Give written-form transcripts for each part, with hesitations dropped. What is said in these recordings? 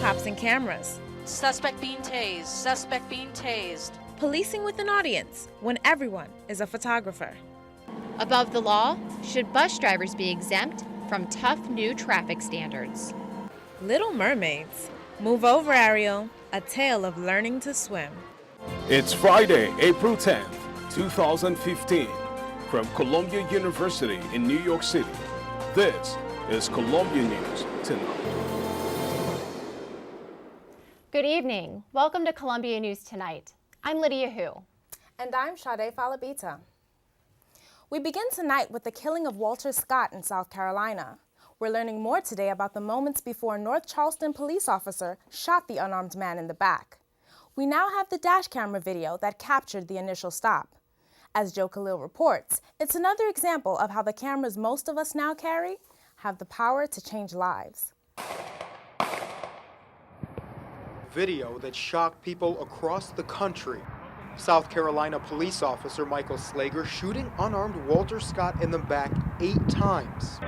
Cops and cameras. Suspect being tased. Suspect being tased. Policing with an audience when everyone is a photographer. Above the law, should bus drivers be exempt from tough new traffic standards? Little Mermaids. Move over, Ariel. A tale of learning to swim. It's Friday, April 10th, 2015. From Columbia University in New York City, this is Columbia News Tonight. Good evening. Welcome to Columbia News Tonight. I'm Lydia Hu. And I'm Sade Falebita. We begin tonight with the killing of Walter Scott in South Carolina. We're learning more today about the moments before a North Charleston police officer shot the unarmed man in the back. We now have the dash camera video that captured the initial stop. As Joe Khalil reports, it's another example of how the cameras most of us now carry have the power to change lives. Video that shocked people across the country. South Carolina police officer Michael Slager shooting unarmed Walter Scott in the back 8 times.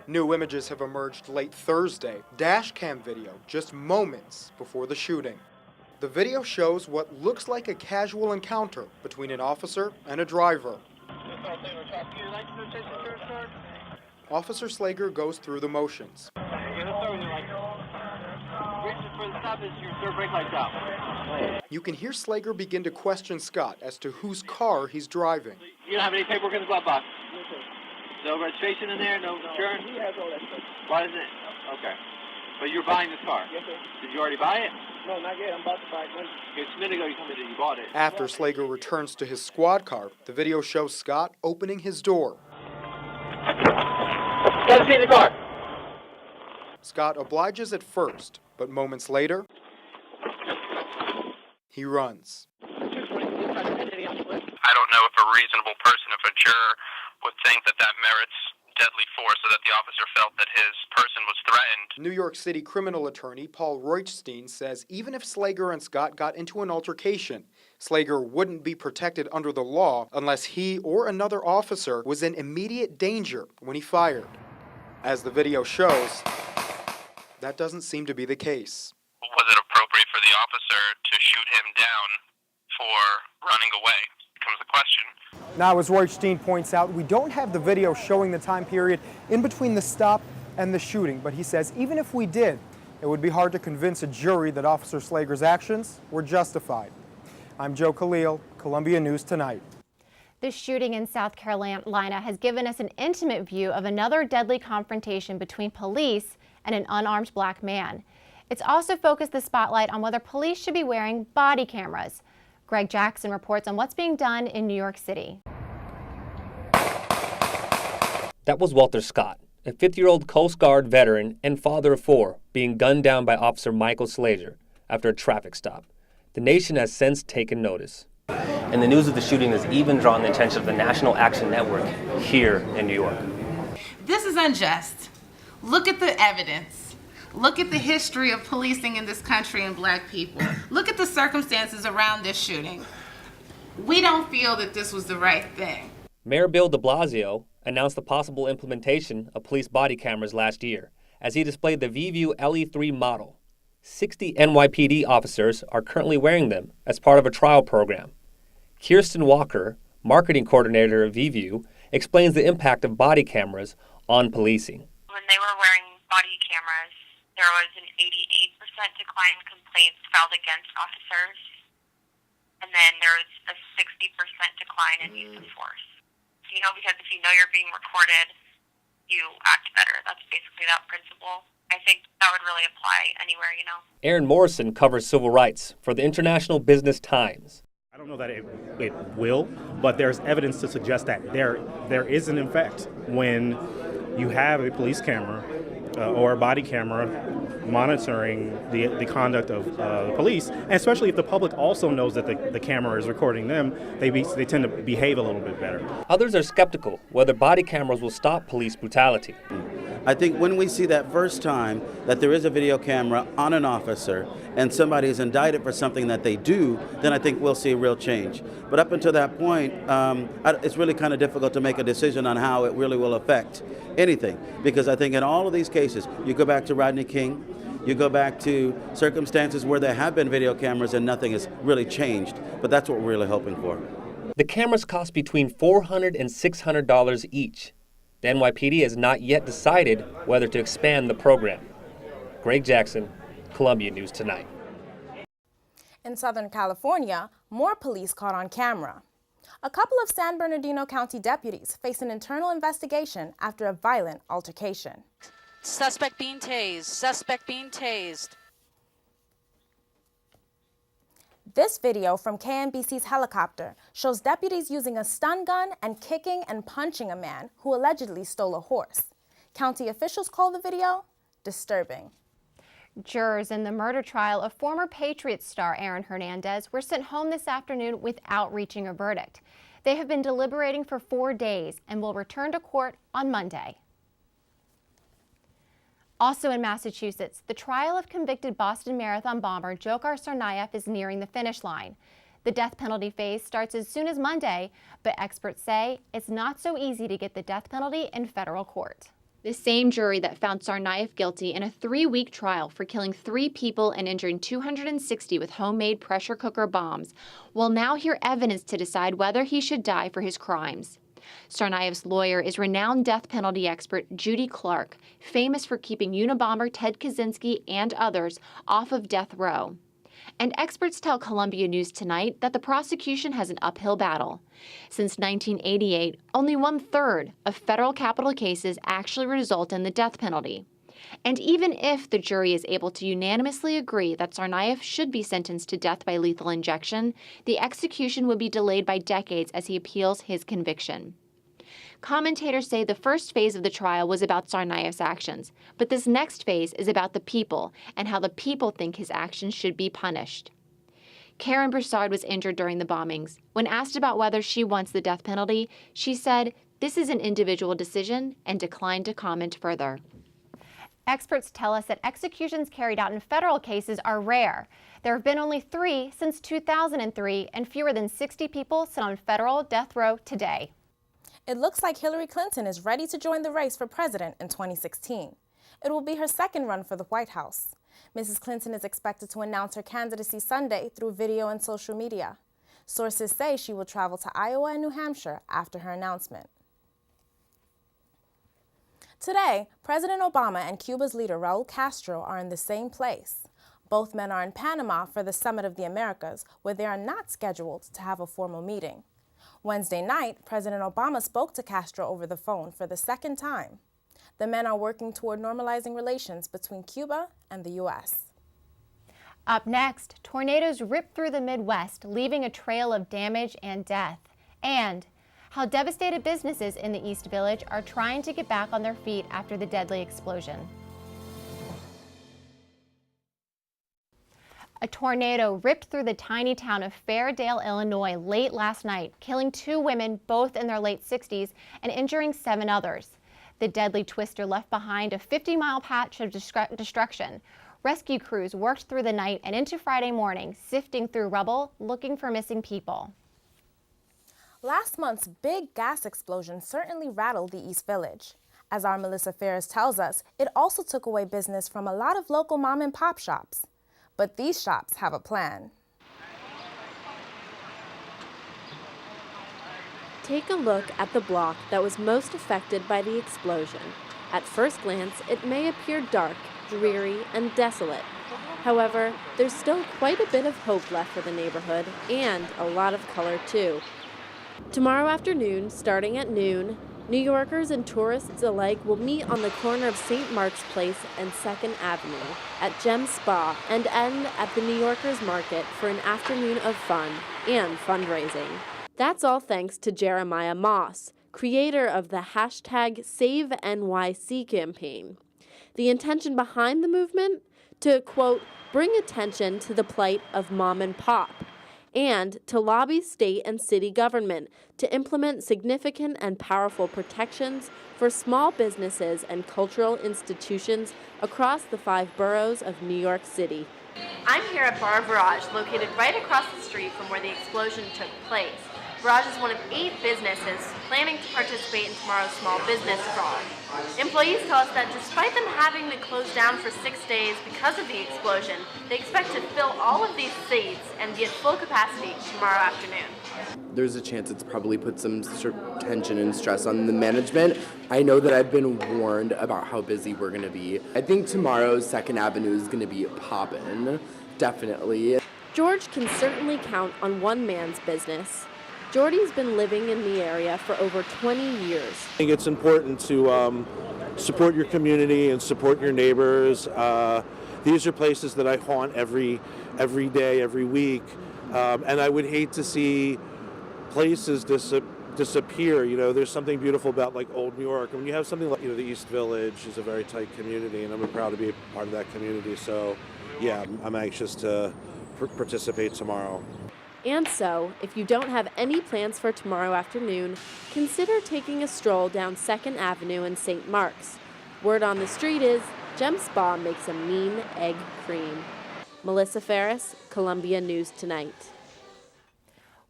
New images have emerged late Thursday. Dash cam video just moments before the shooting. The video shows what looks like a casual encounter between an officer and a driver. Officer Slager goes through the motions. You can hear Slager begin to question Scott as to whose car he's driving. You don't have any paperwork in the glove box? No registration in there? No insurance? He has all that stuff. Why isn't it? Okay. But you're buying this car? Yes, sir. Did you already buy it? No, not yet. I'm about to buy it. Okay, a minute ago you told me that you bought it. After Slager returns to his squad car, the video shows Scott opening his door. Let us see the car. Scott obliges at first, but moments later, he runs. I don't know if a reasonable person, if a juror, would think that that merits deadly force, so that the officer felt that his person was threatened. New York City criminal attorney Paul Roitstein says even if Slager and Scott got into an altercation, Slager wouldn't be protected under the law unless he or another officer was in immediate danger when he fired. As the video shows, that doesn't seem to be the case. Was it appropriate for the officer to shoot him down for running away? Becomes the question. Now, as Roitstein points out, we don't have the video showing the time period in between the stop and the shooting, but he says even if we did, it would be hard to convince a jury that Officer Slager's actions were justified. I'm Joe Khalil, Columbia News Tonight. This shooting in South Carolina has given us an intimate view of another deadly confrontation between police and an unarmed black man. It's also focused the spotlight on whether police should be wearing body cameras. Greg Jackson reports on what's being done in New York City. That was Walter Scott, a 50-year-old Coast Guard veteran and father of 4, being gunned down by Officer Michael Slager after a traffic stop. The nation has since taken notice. And the news of the shooting has even drawn the attention of the National Action Network here in New York. This is unjust. Look at the evidence. Look at the history of policing in this country and black people. Look at the circumstances around this shooting. We don't feel that this was the right thing. Mayor Bill de Blasio announced the possible implementation of police body cameras last year as he displayed the VView LE3 model. 60 NYPD officers are currently wearing them as part of a trial program. Kirsten Walker, marketing coordinator of VView, explains the impact of body cameras on policing. When they were wearing body cameras, there was an 88% decline in complaints filed against officers, and then there was a 60% decline in use of force. Because if you know you're being recorded, you act better. That's basically that principle. I think that would really apply anywhere, Aaron Morrison covers civil rights for the International Business Times. I don't know that it will, but there's evidence to suggest that there is an effect when you have a police camera or a body camera monitoring the conduct of the police, and especially if the public also knows that the camera is recording them, they tend to behave a little bit better. Others are skeptical whether body cameras will stop police brutality. I think when we see that first time that there is a video camera on an officer and somebody is indicted for something that they do, then I think we'll see a real change. But up until that point, it's really kind of difficult to make a decision on how it really will affect anything. Because I think in all of these cases, you go back to Rodney King, You go back to circumstances where there have been video cameras and nothing has really changed. But that's what we're really hoping for. The cameras cost between $400 and $600 each. The NYPD has not yet decided whether to expand the program. Greg Jackson, Columbia News Tonight. In Southern California, more police caught on camera. A couple of San Bernardino County deputies face an internal investigation after a violent altercation. Suspect being tased. Suspect being tased. This video from KNBC's helicopter shows deputies using a stun gun and kicking and punching a man who allegedly stole a horse. County officials call the video disturbing. Jurors in the murder trial of former Patriots star Aaron Hernandez were sent home this afternoon without reaching a verdict. They have been deliberating for 4 days and will return to court on Monday. Also in Massachusetts, the trial of convicted Boston Marathon bomber Dzhokhar Tsarnaev is nearing the finish line. The death penalty phase starts as soon as Monday, but experts say it's not so easy to get the death penalty in federal court. The same jury that found Tsarnaev guilty in a 3-week trial for killing 3 people and injuring 260 with homemade pressure cooker bombs will now hear evidence to decide whether he should die for his crimes. Tsarnaev's lawyer is renowned death penalty expert Judy Clark, famous for keeping Unabomber Ted Kaczynski and others off of death row. And experts tell Columbia News Tonight that the prosecution has an uphill battle. Since 1988, only 1/3 of federal capital cases actually result in the death penalty. And even if the jury is able to unanimously agree that Tsarnaev should be sentenced to death by lethal injection, the execution would be delayed by decades as he appeals his conviction. Commentators say the first phase of the trial was about Tsarnaev's actions, but this next phase is about the people and how the people think his actions should be punished. Karen Broussard was injured during the bombings. When asked about whether she wants the death penalty, she said, "This is an individual decision," and declined to comment further. Experts tell us that executions carried out in federal cases are rare. There have been only 3 since 2003, and fewer than 60 people sit on federal death row today. It looks like Hillary Clinton is ready to join the race for president in 2016. It will be her second run for the White House. Mrs. Clinton is expected to announce her candidacy Sunday through video and social media. Sources say she will travel to Iowa and New Hampshire after her announcement. Today, President Obama and Cuba's leader Raul Castro are in the same place. Both men are in Panama for the Summit of the Americas, where they are not scheduled to have a formal meeting. Wednesday night, President Obama spoke to Castro over the phone for the second time. The men are working toward normalizing relations between Cuba and the U.S. Up next, tornadoes ripped through the Midwest, leaving a trail of damage and death. And how devastated businesses in the East Village are trying to get back on their feet after the deadly explosion. A tornado ripped through the tiny town of Fairdale, Illinois late last night, killing 2 women, both in their late 60s, and injuring 7 others. The deadly twister left behind a 50-mile patch of destruction. Rescue crews worked through the night and into Friday morning, sifting through rubble, looking for missing people. Last month's big gas explosion certainly rattled the East Village. As our Melissa Ferris tells us, it also took away business from a lot of local mom-and-pop shops. But these shops have a plan. Take a look at the block that was most affected by the explosion. At first glance, it may appear dark, dreary, and desolate. However, there's still quite a bit of hope left for the neighborhood, and a lot of color too. Tomorrow afternoon, starting at noon, New Yorkers and tourists alike will meet on the corner of St. Mark's Place and 2nd Avenue at Gem Spa and end at the New Yorkers Market for an afternoon of fun and fundraising. That's all thanks to Jeremiah Moss, creator of the #SaveNYC campaign. The intention behind the movement? To, quote, bring attention to the plight of mom and pop, and to lobby state and city government to implement significant and powerful protections for small businesses and cultural institutions across the 5 boroughs of New York City. I'm here at Bar Virage, located right across the street from where the explosion took place. Barrage is one of 8 businesses planning to participate in tomorrow's small business crawl. Employees tell us that despite them having to close down for 6 days because of the explosion, they expect to fill all of these seats and be at full capacity tomorrow afternoon. There's a chance it's probably put some tension and stress on the management. I know that I've been warned about how busy we're going to be. I think tomorrow's 2nd Avenue is going to be poppin', definitely. George can certainly count on one man's business. Jordy's been living in the area for over 20 years. I think it's important to support your community and support your neighbors. These are places that I haunt every day, every week, and I would hate to see places disappear. You know, there's something beautiful about like Old New York. When you have something like, you know, the East Village is a very tight community, and I'm proud to be a part of that community. So, yeah, I'm anxious to participate tomorrow. And so, if you don't have any plans for tomorrow afternoon, consider taking a stroll down 2nd Avenue in St. Mark's. Word on the street is Gem Spa makes a mean egg cream. Melissa Ferris, Columbia News Tonight.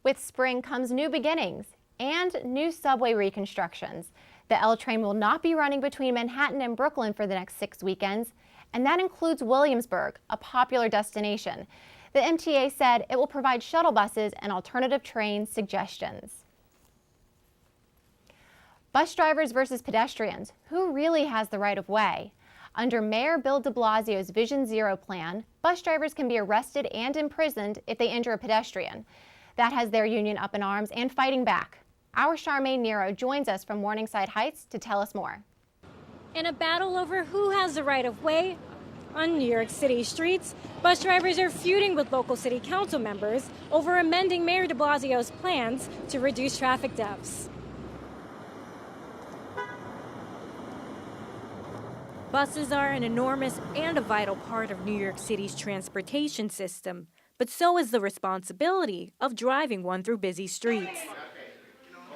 With spring comes new beginnings and new subway reconstructions. The L train will not be running between Manhattan and Brooklyn for the next 6 weekends, and that includes Williamsburg, a popular destination. The MTA said it will provide shuttle buses and alternative train suggestions. Bus drivers versus pedestrians. Who really has the right of way? Under Mayor Bill de Blasio's Vision Zero plan, bus drivers can be arrested and imprisoned if they injure a pedestrian. That has their union up in arms and fighting back. Our Charmaine Nero joins us from Morningside Heights to tell us more. In a battle over who has the right of way on New York City streets, bus drivers are feuding with local city council members over amending Mayor de Blasio's plans to reduce traffic deaths. Buses are an enormous and a vital part of New York City's transportation system, but so is the responsibility of driving one through busy streets.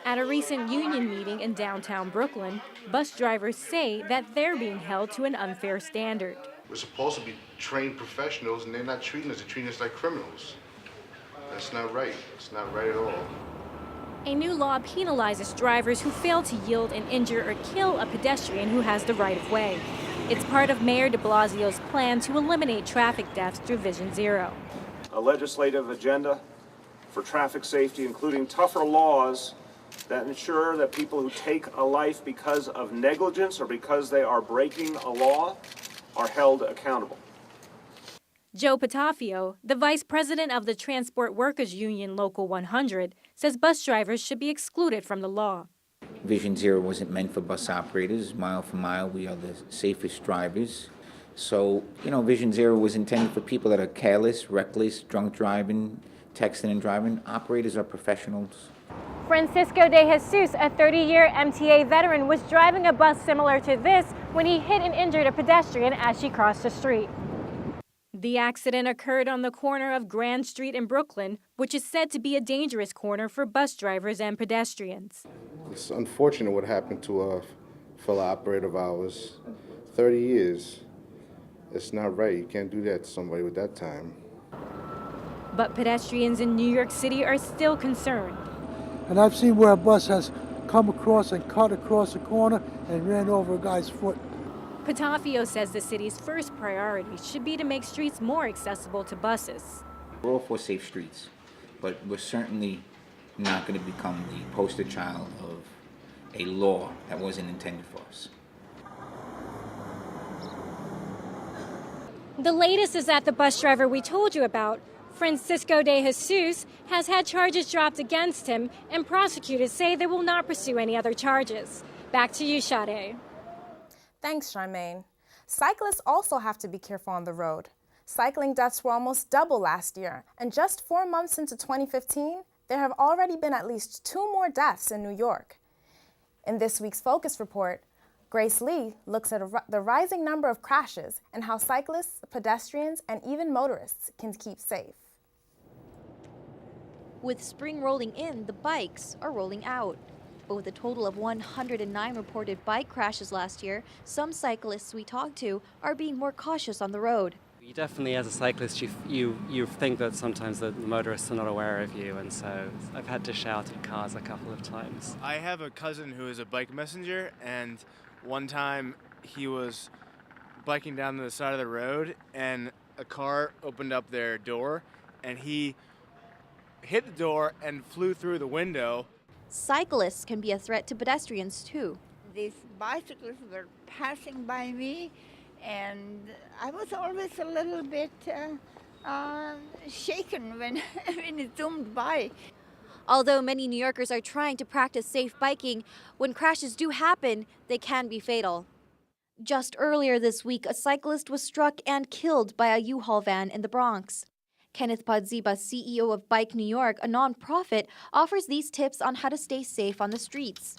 At a recent union meeting in downtown Brooklyn, bus drivers say that they're being held to an unfair standard. We're supposed to be trained professionals, and they're not treating us, they're treating us like criminals. That's not right. It's not right at all. A new law penalizes drivers who fail to yield and injure or kill a pedestrian who has the right of way. It's part of Mayor de Blasio's plan to eliminate traffic deaths through Vision Zero. A legislative agenda for traffic safety, including tougher laws that ensure that people who take a life because of negligence or because they are breaking a law are held accountable. Joe Patafio, the vice president of the Transport Workers Union Local 100, says bus drivers should be excluded from the law. Vision Zero wasn't meant for bus operators. Mile for mile, we are the safest drivers. So, Vision Zero was intended for people that are careless, reckless, drunk driving, texting and driving. Operators are professionals. Francisco de Jesus, a 30-year MTA veteran, was driving a bus similar to this when he hit and injured a pedestrian as she crossed the street. The accident occurred on the corner of Grand Street in Brooklyn, which is said to be a dangerous corner for bus drivers and pedestrians. It's unfortunate what happened to a fellow operator of ours. 30 years. It's not right. You can't do that to somebody with that time. But pedestrians in New York City are still concerned. And I've seen where a bus has come across and cut across a corner and ran over a guy's foot. Patafio says the city's first priority should be to make streets more accessible to buses. We're all for safe streets, but we're certainly not going to become the poster child of a law that wasn't intended for us. The latest is that the bus driver we told you about, Francisco de Jesus, has had charges dropped against him, and prosecutors say they will not pursue any other charges. Back to you, Sade. Thanks, Charmaine. Cyclists also have to be careful on the road. Cycling deaths were almost double last year, and just 4 months into 2015, there have already been at least 2 more deaths in New York. In this week's Focus Report, Grace Lee looks at the rising number of crashes and how cyclists, pedestrians, and even motorists can keep safe. With spring rolling in, the bikes are rolling out. But with a total of 109 reported bike crashes last year, some cyclists we talked to are being more cautious on the road. You definitely, as a cyclist, you think that sometimes the motorists are not aware of you, and so I've had to shout at cars a couple of times. I have a cousin who is a bike messenger, and one time he was biking down the side of the road, and a car opened up their door, and he hit the door and flew through the window. Cyclists can be a threat to pedestrians too. These bicyclists were passing by me, and I was always a little bit shaken when it zoomed by. Although many New Yorkers are trying to practice safe biking, when crashes do happen, they can be fatal. Just earlier this week, a cyclist was struck and killed by a U-Haul van in the Bronx. Kenneth Podziba, CEO of Bike New York, a nonprofit, offers these tips on how to stay safe on the streets.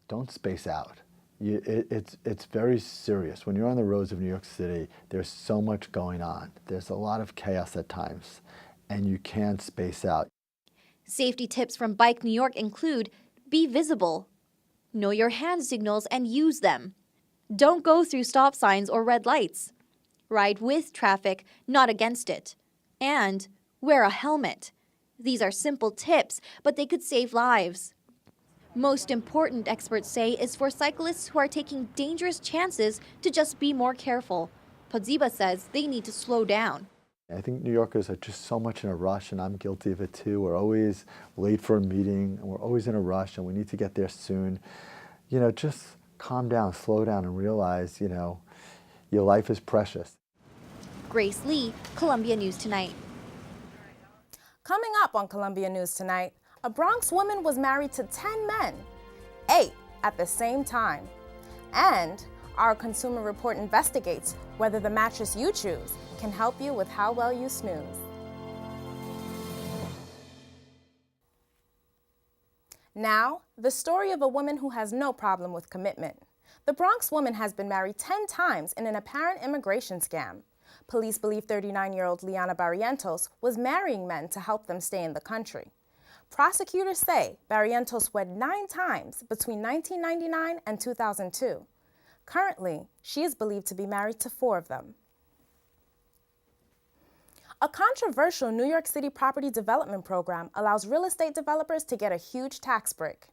Don't space out. It's very serious. When you're on the roads of New York City, there's so much going on. There's a lot of chaos at times, and you can't space out. Safety tips from Bike New York include: be visible, know your hand signals and use them, don't go through stop signs or red lights, ride with traffic, not against it, and wear a helmet. These are simple tips, but they could save lives. Most important, experts say, is for cyclists who are taking dangerous chances to just be more careful. Podziba says they need to slow down. I think New Yorkers are just so much in a rush, and I'm guilty of it too. We're always late for a meeting, and we're always in a rush, and we need to get there soon. Just calm down, slow down, and realize, your life is precious. Grace Lee, Columbia News Tonight. Coming up on Columbia News Tonight, a Bronx woman was married to 10 men, 8 at the same time. And our Consumer Report investigates whether the mattress you choose can help you with how well you snooze. Now, the story of a woman who has no problem with commitment. The Bronx woman has been married 10 times in an apparent immigration scam. Police believe 39-year-old Liana Barrientos was marrying men to help them stay in the country. Prosecutors say Barrientos wed 9 times between 1999 and 2002. Currently, she is believed to be married to 4 of them. A controversial New York City property development program allows real estate developers to get a huge tax break.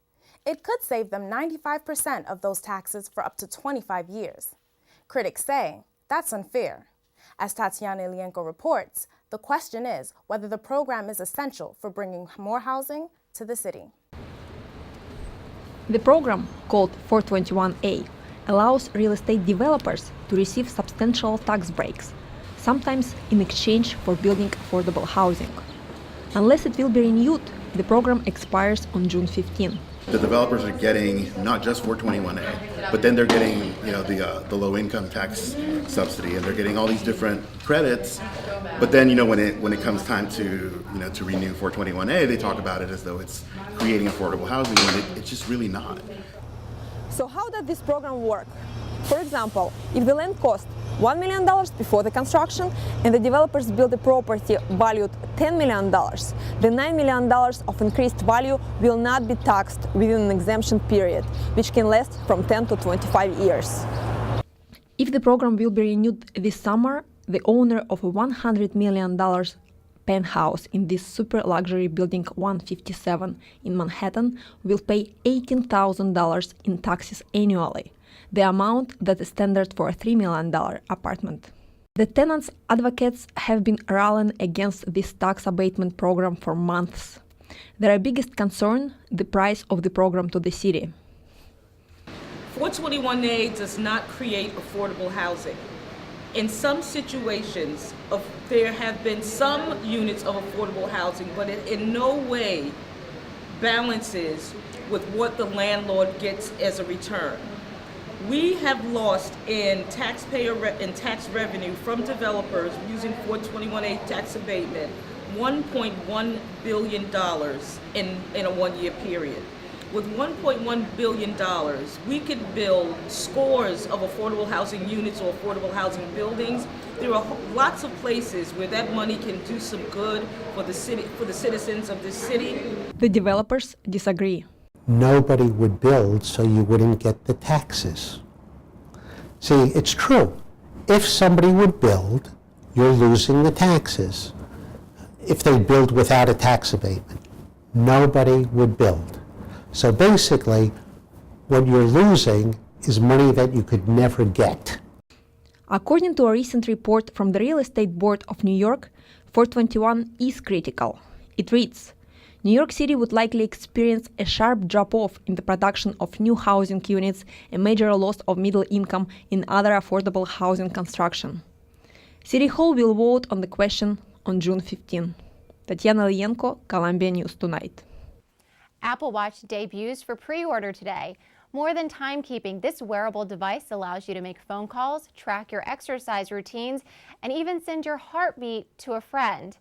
It could save them 95% of those taxes for up to 25 years. Critics say that's unfair. As Tatiana Ilienko reports, the question is whether the program is essential for bringing more housing to the city. The program, called 421A, allows real estate developers to receive substantial tax breaks, sometimes in exchange for building affordable housing. Unless it will be renewed, the program expires on June 15. The developers are getting not just 421A, but then they're getting the low income tax subsidy, and they're getting all these different credits. But then when it comes time to renew 421A, they talk about it as though it's creating affordable housing, when it's just really not. So how does this program work? For example, if the land cost $1 million before the construction and the developers build a property valued $10 million, the $9 million of increased value will not be taxed within an exemption period, which can last from 10 to 25 years. If the program will be renewed this summer, the owner of a $100 million penthouse in this super luxury building 157 in Manhattan will pay $18,000 in taxes annually, the amount that is standard for a $3 million apartment. The tenants' advocates have been rallying against this tax abatement program for months. Their biggest concern, the price of the program to the city. 421A does not create affordable housing. In some situations, there have been some units of affordable housing, but it in no way balances with what the landlord gets as a return. We have lost in tax revenue from developers using 421A tax abatement $1.1 billion in a one-year period. With $1.1 billion, we could build scores of affordable housing units or affordable housing buildings. There are lots of places where that money can do some good for the city, for the citizens of this city. The developers disagree. Nobody would build, so you wouldn't get the taxes. See, it's true. If somebody would build, you're losing the taxes. If they build without a tax abatement, nobody would build. So basically, what you're losing is money that you could never get. According to a recent report from the Real Estate Board of New York, 421 is critical. It reads, New York City would likely experience a sharp drop-off in the production of new housing units, a major loss of middle income in other affordable housing construction. City Hall will vote on the question on June 15. Tatiana Lienko, Columbia News Tonight. Apple Watch debuts for pre-order today. More than timekeeping, this wearable device allows you to make phone calls, track your exercise routines, and even send your heartbeat to a friend.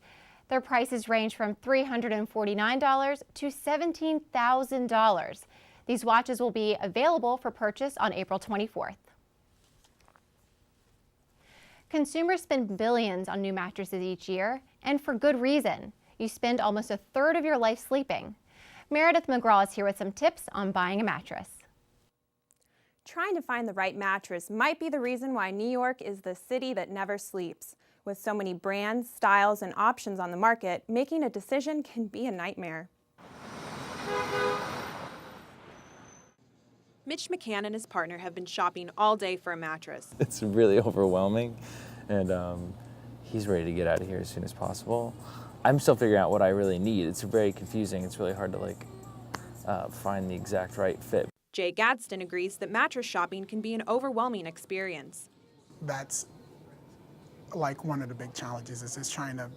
Their prices range from $349 to $17,000. These watches will be available for purchase on April 24th. Consumers spend billions on new mattresses each year, and for good reason. You spend almost a third of your life sleeping. Meredith McGraw is here with some tips on buying a mattress. Trying to find the right mattress might be the reason why New York is the city that never sleeps. With so many brands, styles, and options on the market, making a decision can be a nightmare. Mitch McCann and his partner have been shopping all day for a mattress. It's really overwhelming, and he's ready to get out of here as soon as possible. I'm still figuring out what I really need. It's very confusing. It's really hard to find the exact right fit. Jay Gadsden agrees that mattress shopping can be an overwhelming experience. That's like one of the big challenges is just trying to,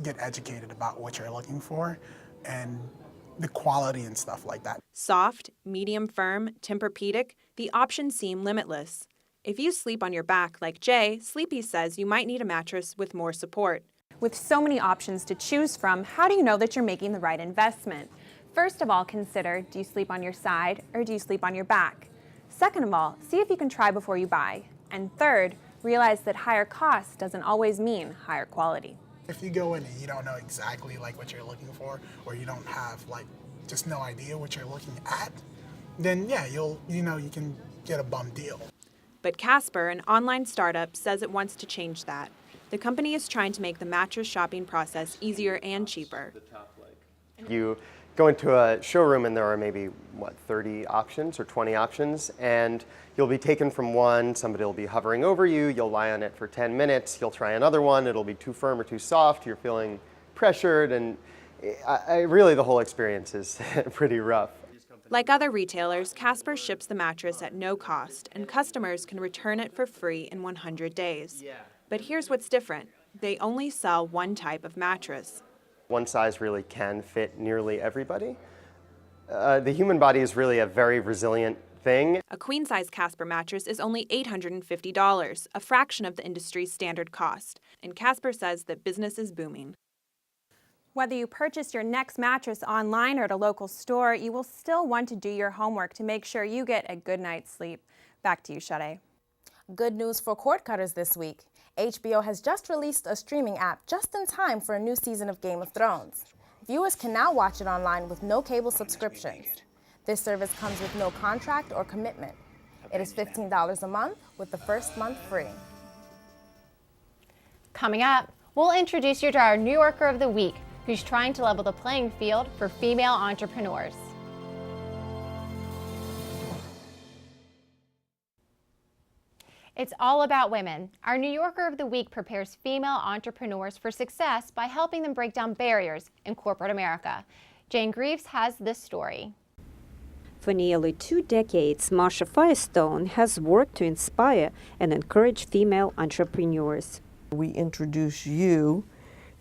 get educated about what you're looking for and the quality and stuff like that. Soft, medium firm, Tempur-Pedic, the options seem limitless. If you sleep on your back like Jay, Sleepy says you might need a mattress with more support. With so many options to choose from, how do you know that you're making the right investment? First of all, consider, do you sleep on your side or do you sleep on your back? Second of all, see if you can try before you buy. And third, realize that higher cost doesn't always mean higher quality. If you go in and you don't know exactly what you're looking for, or you don't have just no idea what you're looking at, then yeah, you can get a bum deal. But Casper, an online startup, says it wants to change that. The company is trying to make the mattress shopping process easier and cheaper. You go into a showroom and there are maybe, 30 options or 20 options, and you'll be taken from one, somebody will be hovering over you, you'll lie on it for 10 minutes, you'll try another one, it'll be too firm or too soft, you're feeling pressured, and really the whole experience is pretty rough. Like other retailers, Casper ships the mattress at no cost, and customers can return it for free in 100 days. But here's what's different. They only sell one type of mattress. One size really can fit nearly everybody. The human body is really a very resilient thing. A queen-size Casper mattress is only $850, a fraction of the industry's standard cost. And Casper says that business is booming. Whether you purchase your next mattress online or at a local store, you will still want to do your homework to make sure you get a good night's sleep. Back to you, Sade. Good news for cord cutters this week. HBO has just released a streaming app just in time for a new season of Game of Thrones. Viewers can now watch it online with no cable subscriptions. This service comes with no contract or commitment. It is $15 a month with the first month free. Coming up, we'll introduce you to our New Yorker of the Week, who's trying to level the playing field for female entrepreneurs. It's all about women. Our New Yorker of the Week prepares female entrepreneurs for success by helping them break down barriers in corporate America. Jane Greaves has this story. For nearly 2 decades, Marsha Firestone has worked to inspire and encourage female entrepreneurs. We introduce you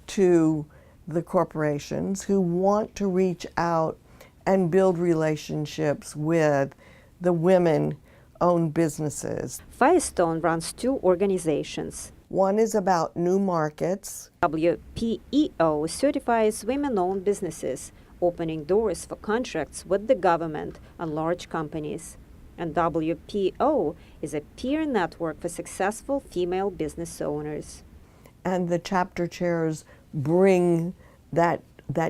to the corporations who want to reach out and build relationships with the women-owned businesses. Firestone runs 2 organizations. One is about new markets. WPEO certifies women-owned businesses, opening doors for contracts with the government and large companies. And WPO is a peer network for successful female business owners. And the chapter chairs bring that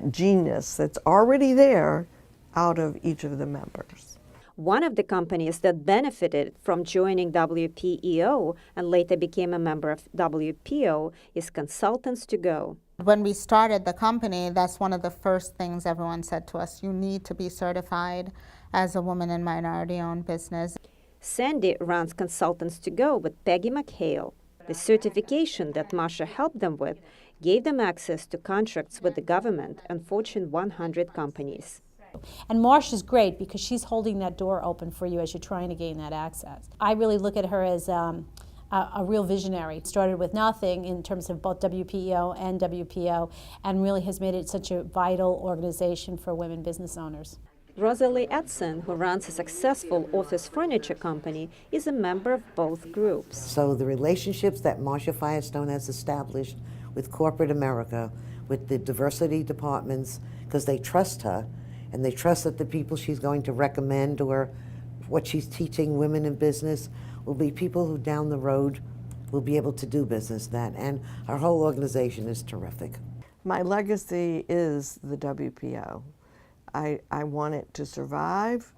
genius that's already there out of each of the members. One of the companies that benefited from joining WPEO and later became a member of WPO is Consultants to Go. When we started the company, that's one of the first things everyone said to us. You need to be certified as a woman and minority-owned business. Sandy runs Consultants to Go with Peggy McHale. The certification that Masha helped them with gave them access to contracts with the government and Fortune 100 companies. And Marsha's great because she's holding that door open for you as you're trying to gain that access. I really look at her as a real visionary. Started with nothing in terms of both WPEO and WPO, and really has made it such a vital organization for women business owners. Rosalie Edson, who runs a successful office furniture company, is a member of both groups. So the relationships that Marsha Firestone has established with corporate America, with the diversity departments, because they trust her, and they trust that the people she's going to recommend or what she's teaching women in business will be people who down the road will be able to do business then. And our whole organization is terrific. My legacy is the WPO. I want it to survive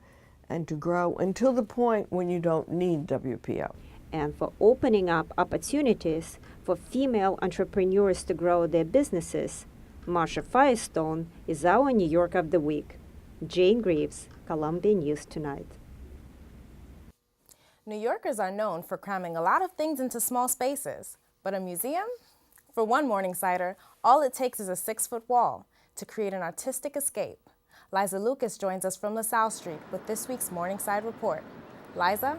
and to grow until the point when you don't need WPO. And for opening up opportunities for female entrepreneurs to grow their businesses, Marsha Firestone is our New York of the Week. Jane Greaves, Columbia News Tonight. New Yorkers are known for cramming a lot of things into small spaces, but a museum? For one Morningsider, all it takes is a 6-foot wall to create an artistic escape. Liza Lucas joins us from LaSalle Street with this week's Morningside Report. Liza?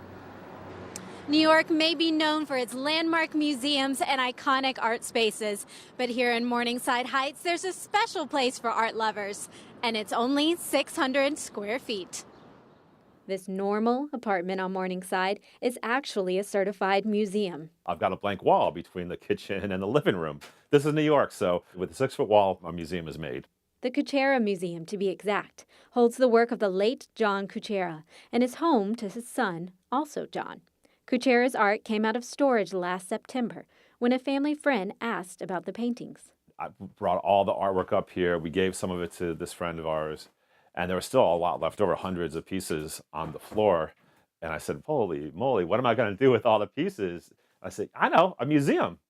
New York may be known for its landmark museums and iconic art spaces, but here in Morningside Heights, there's a special place for art lovers, and it's only 600 square feet. This normal apartment on Morningside is actually a certified museum. I've got a blank wall between the kitchen and the living room. This is New York, so with a 6-foot wall, a museum is made. The Kuchera Museum, to be exact, holds the work of the late John Kuchera and is home to his son, also John. Kuchera's art came out of storage last September when a family friend asked about the paintings. I brought all the artwork up here. We gave some of it to this friend of ours, and there was still a lot left over, hundreds of pieces on the floor. And I said, holy moly, what am I going to do with all the pieces? I said, I know, a museum.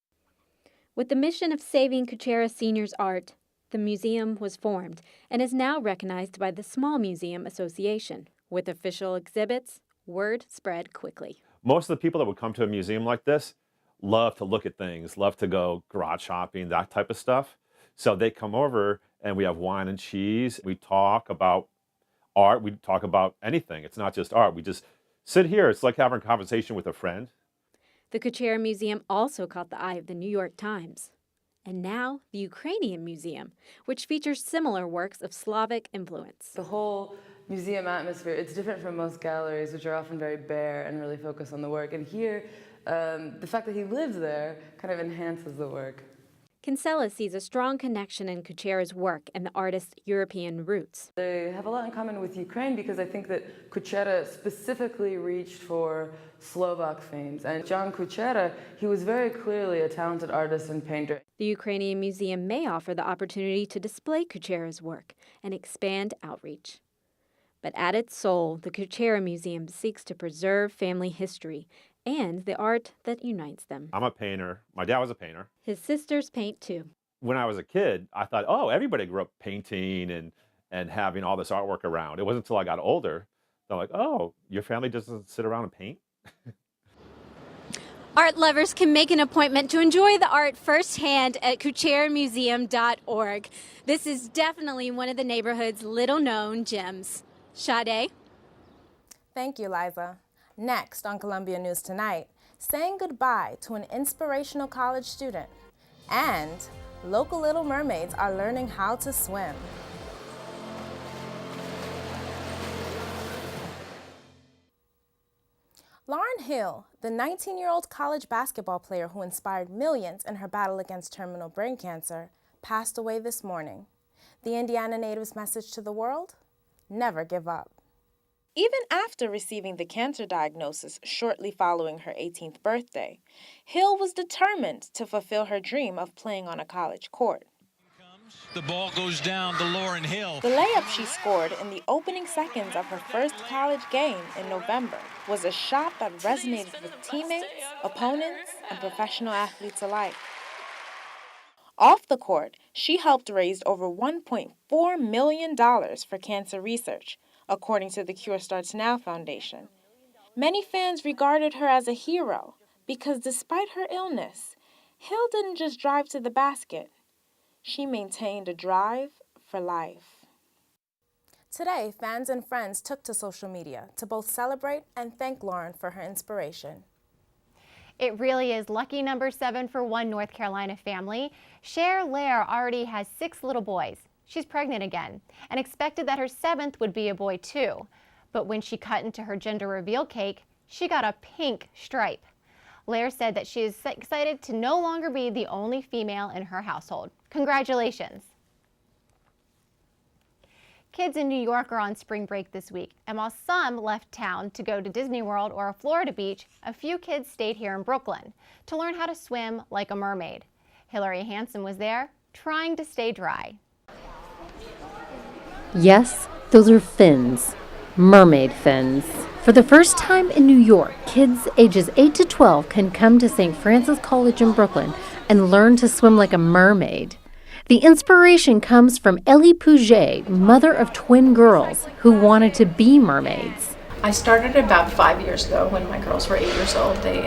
With the mission of saving Kuchera Sr.'s art, the museum was formed and is now recognized by the Small Museum Association. With official exhibits, word spread quickly. Most of the people that would come to a museum like this love to look at things, love to go garage shopping, that type of stuff. So they come over and we have wine and cheese. We talk about art. We talk about anything. It's not just art. We just sit here. It's like having a conversation with a friend. The Kuchera Museum also caught the eye of the New York Times. And now the Ukrainian Museum, which features similar works of Slavic influence. The whole museum atmosphere, it's different from most galleries, which are often very bare and really focus on the work. And here, the fact that he lives there kind of enhances the work. Kinsella sees a strong connection in Kuchera's work and the artist's European roots. They have a lot in common with Ukraine because I think that Kuchera specifically reached for Slovak themes. And John Kuchera, he was very clearly a talented artist and painter. The Ukrainian Museum may offer the opportunity to display Kuchera's work and expand outreach. But at its soul, the Kuchera Museum seeks to preserve family history and the art that unites them. I'm a painter. My dad was a painter. His sisters paint too. When I was a kid, I thought, oh, everybody grew up painting and having all this artwork around. It wasn't until I got older that I'm like, oh, your family doesn't sit around and paint? Art lovers can make an appointment to enjoy the art firsthand at kucheramuseum.org. This is definitely one of the neighborhood's little-known gems. Sade? Thank you, Liza. Next on Columbia News Tonight, saying goodbye to an inspirational college student, and local Little Mermaids are learning how to swim. Lauryn Hill, the 19-year-old college basketball player who inspired millions in her battle against terminal brain cancer, passed away this morning. The Indiana native's message to the world? Never give up. Even after receiving the cancer diagnosis shortly following her 18th birthday, Hill was determined to fulfill her dream of playing on a college court. The ball goes down to Lauren Hill. The layup she scored in the opening seconds of her first college game in November was a shot that resonated with teammates, opponents, and professional athletes alike. Off the court, she helped raise over $1.4 million for cancer research, according to the Cure Starts Now Foundation. Many fans regarded her as a hero because despite her illness, Hill didn't just drive to the basket. She maintained a drive for life. Today, fans and friends took to social media to both celebrate and thank Lauren for her inspiration. It really is lucky number 7 for one North Carolina family. Cher Lair already has 6 little boys. She's pregnant again and expected that her 7th would be a boy too. But when she cut into her gender reveal cake, she got a pink stripe. Lair said that she is excited to no longer be the only female in her household. Congratulations. Kids in New York are on spring break this week, and while some left town to go to Disney World or a Florida beach, a few kids stayed here in Brooklyn to learn how to swim like a mermaid. Hillary Hansen was there, trying to stay dry. Yes, those are fins. Mermaid fins. For the first time in New York, kids ages 8 to 12 can come to St. Francis College in Brooklyn and learn to swim like a mermaid. The inspiration comes from Ellie Pouget, mother of twin girls who wanted to be mermaids. I started about 5 years ago when my girls were 8 years old. They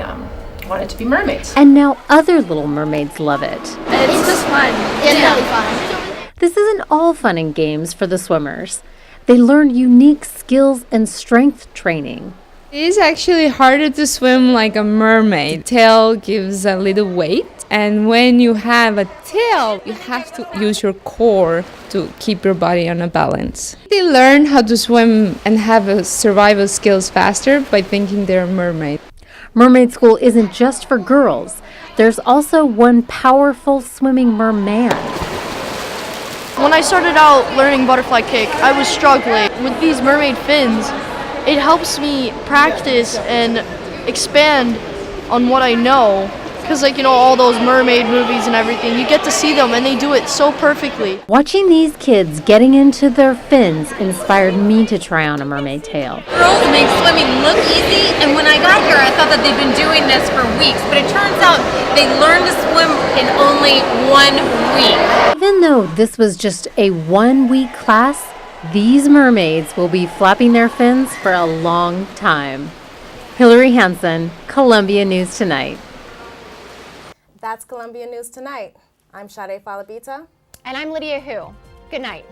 wanted to be mermaids. And now other little mermaids love it. It's just fun. It's really fun. This isn't all fun and games for the swimmers. They learn unique skills and strength training. It is actually harder to swim like a mermaid. The tail gives a little weight, and when you have a tail, you have to use your core to keep your body on a balance. They learn how to swim and have survival skills faster by thinking they're a mermaid. Mermaid school isn't just for girls. There's also one powerful swimming merman. When I started out learning butterfly kick, I was struggling. With these mermaid fins, it helps me practice and expand on what I know. Because, all those mermaid movies and everything, you get to see them and they do it so perfectly. Watching these kids getting into their fins inspired me to try on a mermaid tail. Girls make swimming look easy, and when I got here, I thought that they'd been doing this for weeks, but it turns out they learned to swim in only 1 week. Even though this was just a 1-week class, these mermaids will be flapping their fins for a long time. Hillary Hansen, Columbia News Tonight. That's Columbia News Tonight. I'm Sade Falebita. And I'm Lydia Hu. Good night.